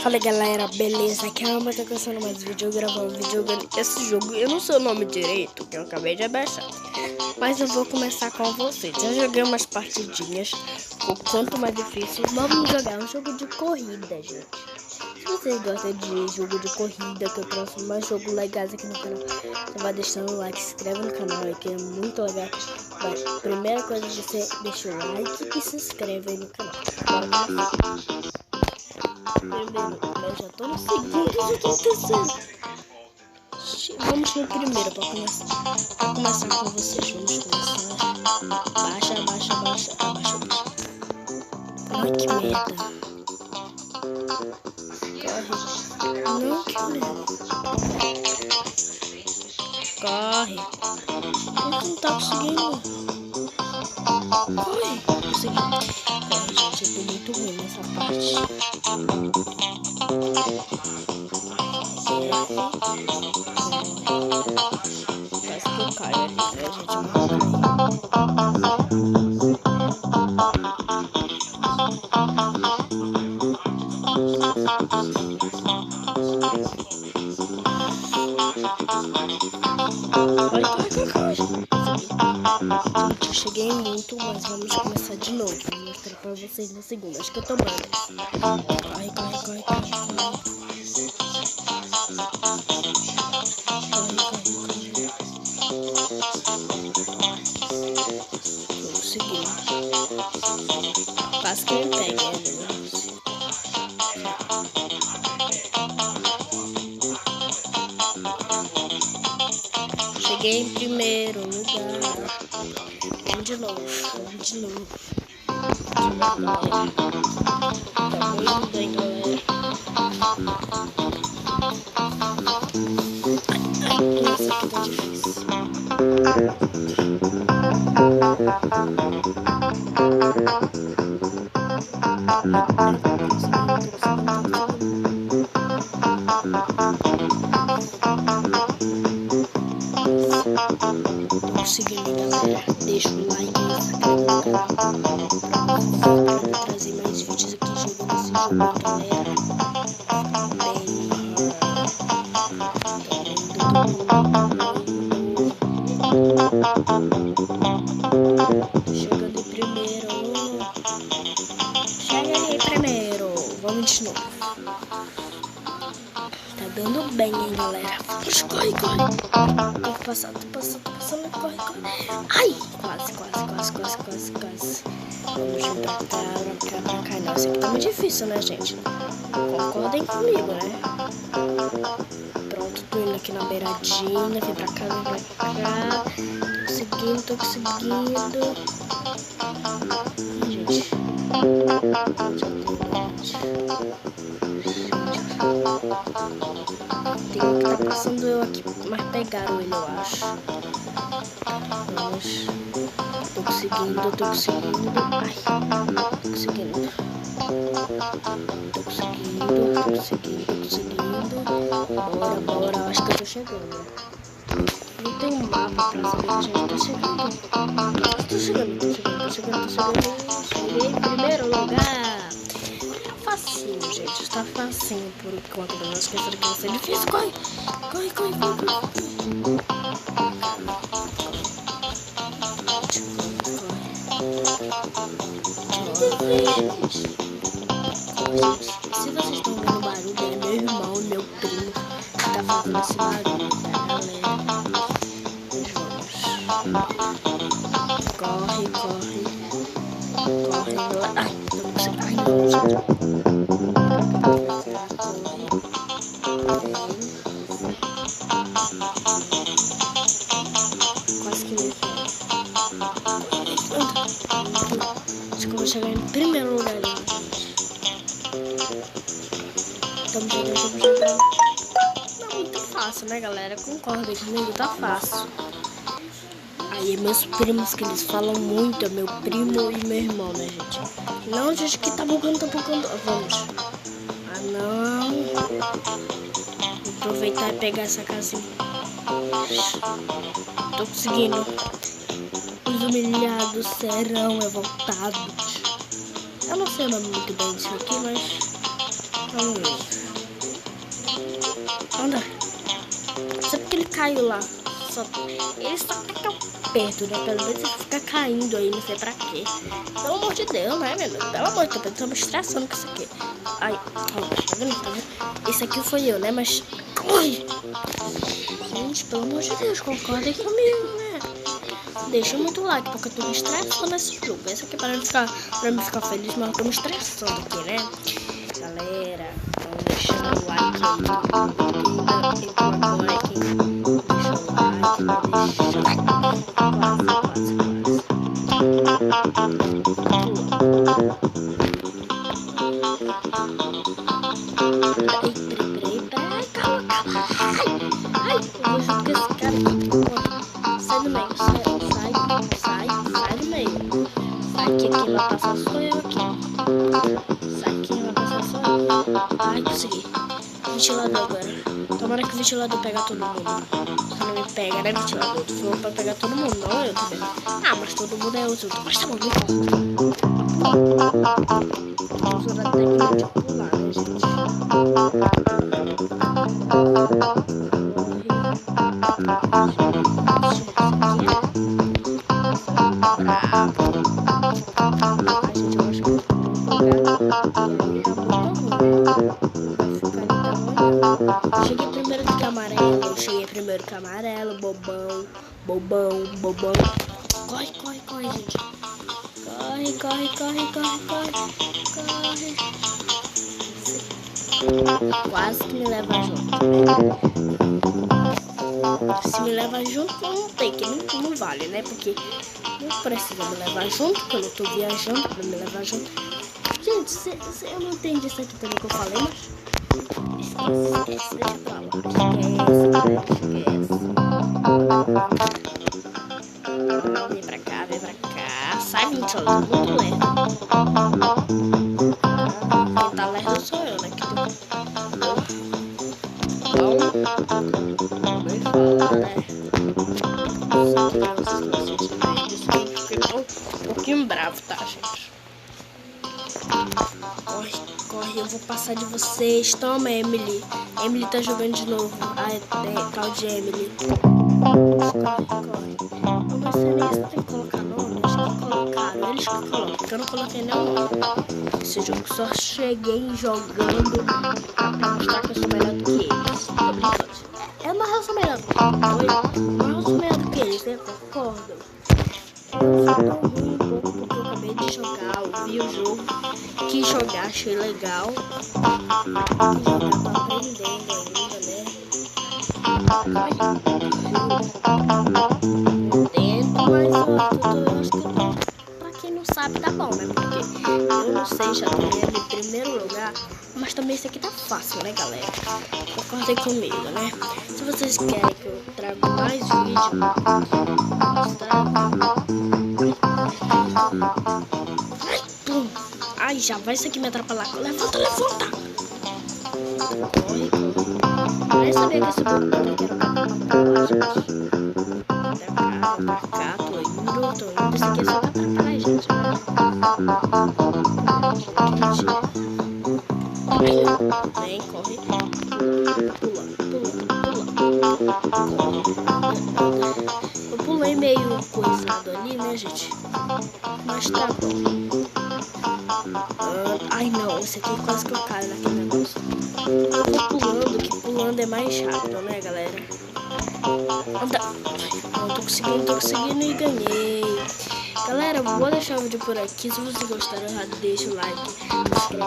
Fala galera, beleza? Aqui é a Alma, tá começando mais vídeo, eu gravando vídeo. Esse jogo, eu não sei o nome direito, que eu acabei de abaixar, mas eu vou começar com vocês. Eu joguei umas partidinhas, o quanto mais difícil. Vamos jogar um jogo de corrida, gente. Se vocês gostam de jogo de corrida, que eu trouxe mais jogos legais aqui no canal, você vai deixando o like, se inscreve no canal, que é muito legal. Mas a primeira coisa é você deixa o like e se inscreve aí no canal. Primeiro, eu já tô no segundo, já tô no terceiro. Vamos no primeiro pra começar. Pra começar com vocês, vamos começar. Abaixa. Ai, que merda. Corre. Não, que merda. Corre. Eu não tá conseguindo. Corre. Consegui. Corre, gente, eu tô muito ruim nessa parte. Parece que eu caio ali, né, gente? Corre. Gente, eu cheguei muito, mas vamos começar de novo. Vou mostrar pra vocês na segunda. Acho que eu tô bem. Corre. Consegui. Quase que ele pega, né? Cheguei em primeiro lugar. Vamos de novo. Tá muito bem, galera. Ai, essa aqui tá difícil. Tô conseguindo, galera. Deixa o like e se inscreve no canal pra trazer mais vídeos aqui jogando esse jogo, galera. Tô chegando em primeiro. Vamos de novo. Tá dando bem, hein, galera. Corre. Tô passando, corre. Ai, quase. Vamos juntar pra cá. Não, isso aqui tá muito difícil, né, gente? Concordem comigo, né? Pronto, tô indo aqui na beiradinha. Vem pra cá. Tô conseguindo. Gente. Tem um que tá passando eu aqui, mas pegaram ele, eu acho. Vamos. Tô conseguindo. Ai, tô conseguindo. Bora. Acho que eu tô chegando. Não tem um mapa pra saber que a gente tá chegando. Tô chegando. Cheguei em primeiro lugar. Facinho, gente. Está facinho por enquanto. As coisas que vai ser difícil. Corre. Se vocês estão vendo barulho, é meu irmão e meu primo que tá fazendo esse barulho, tá, galera? Corre. Ai, não consigo. Quase que me foi. Acho que eu vou chegar em primeiro lugar ali, gente. Estamos jogando. Não é muito fácil, né, galera? Concordem comigo, tá fácil. Aí meus primos que eles falam muito, é meu primo e meu irmão, né, gente? Não, gente, que tá bugando. Vamos. Ah, não. Vou aproveitar e pegar essa casinha. Tô conseguindo. Os humilhados serão revoltados. Eu não sei o nome muito bem disso aqui, mas Anda. Só porque ele caiu lá. Ele só fica perto, né? Pelo menos ele fica caindo aí, não sei pra quê. Pelo amor de Deus, né, meu Deus? Pelo amor de Deus, eu tô me estressando com isso aqui. Ai, tá vendo? Tá vendo? Esse aqui foi eu, né? Mas. Corre! Gente, pelo amor de Deus, concordem comigo, né? Deixa muito like, porque eu tô me estressando nesse jogo. Esse aqui é pra me ficar feliz, mas eu tô me estressando aqui, né? Galera, vamos deixando o like aí. Quem ainda tem like, deixa o like, Peraí, calma. Ai, eu vou junto com esse cara aqui. Sai do meio, sai do meio. Sai que quem vai passar sou eu aqui. Sai que quem vai passar sou eu. Ai, consegui. Ventilador agora. Tomara que o ventilador pega todo mundo. Se não me pega, né, ventilador? Tu falou pra pegar todo mundo, não eu também. Ah, mas todo mundo é outro. Mas tá bom, não importa. Vamos usar a técnica de pular, né, gente? Cheguei primeiro que amarelo, bobão. Corre, gente. Corre. Quase que me leva junto. Se me leva junto, não tem, que não vale, né? Porque não precisa me levar junto, porque eu não tô viajando pra me levar junto. Gente, eu não entendi isso aqui também que eu falei, mas... Esquece, deixa pra lá. Esquece. Vem pra cá. Sai, ventilador, muito lerdo. Quem tá lerdo sou eu, né? Bem falar, né? Fiquei um pouquinho bravo, tá, gente? Corre, eu vou passar de vocês. Toma, Emily. Emily tá jogando de novo. Ai, Claudia Emily. Corre. Não vai ser nem isso, tem que colocar nome. Acho que colocaram. Eles que colocam, porque eu não coloquei nenhum nome. Esse jogo só cheguei jogando pra mostrar que eu sou melhor do que eles. Tô brincando. Mas eu sou melhor do que eles. Mas eu sou melhor do que eles, né? Concordam? Eu só tô ruim um pouco porque eu acabei de jogar, eu vi o jogo, quis jogar, achei legal. Quis jogar, tô aprendendo ainda, né? Tento, mas eu acho que pra quem não sabe tá bom, né? Porque eu não sei, já tô em primeiro lugar, mas também esse aqui tá fácil, né, galera? Concordem comigo, né? Se vocês querem que eu traga mais vídeo, ai, já vai isso aqui me atrapalhar. Levanta. Corre. Eu nem sabia que esse botão aqui era pra pular, gente. Pra cá, tô indo. Isso aqui é só pra atrapalhar, gente. Vem, corre. Pula. Eu pulei meio coisado ali, né, gente? Mas tá bom. Ai, não. Esse aqui quase que eu caio naquele negócio. Eu vou pulando, que pulando é mais rápido, né, galera? Anda. Não, tô conseguindo e ganhei. Galera, vou deixar o vídeo por aqui. Se vocês gostaram, deixa o like. Se inscreve.